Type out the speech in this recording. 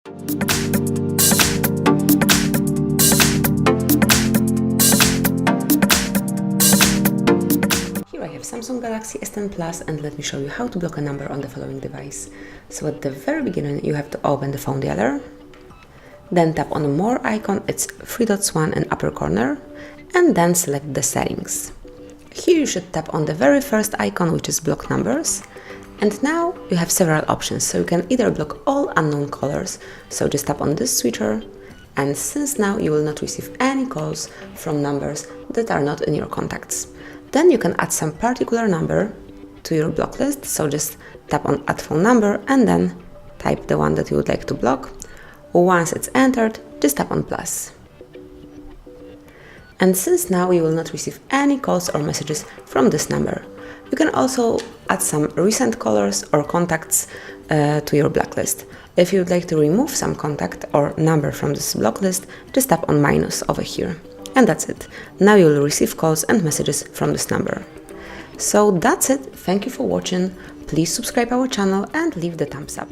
Here I have Samsung Galaxy S10 Plus, and let me show you how to block a number on the following device. So at the very beginning you have to open the phone dialer, then tap on the more icon, it's three dots one in upper corner, and then select the settings. Here you should tap on the very first icon, which is block numbers, and now you have several options, so you can either block all unknown callers, so just tap on this switcher, and since now you will not receive any calls from numbers that are not in your contacts. Then you can add some particular number to your block list, so just tap on add phone number and then type the one that you would like to block. Once it's entered, just tap on plus. And since now you will not receive any calls or messages from this number, you can also add some recent callers or contacts to your blacklist. If you would like to remove some contact or number from this block list, just tap on minus over here. And that's it. Now you will receive calls and messages from this number. So that's it. Thank you for watching. Please subscribe our channel and leave the thumbs up.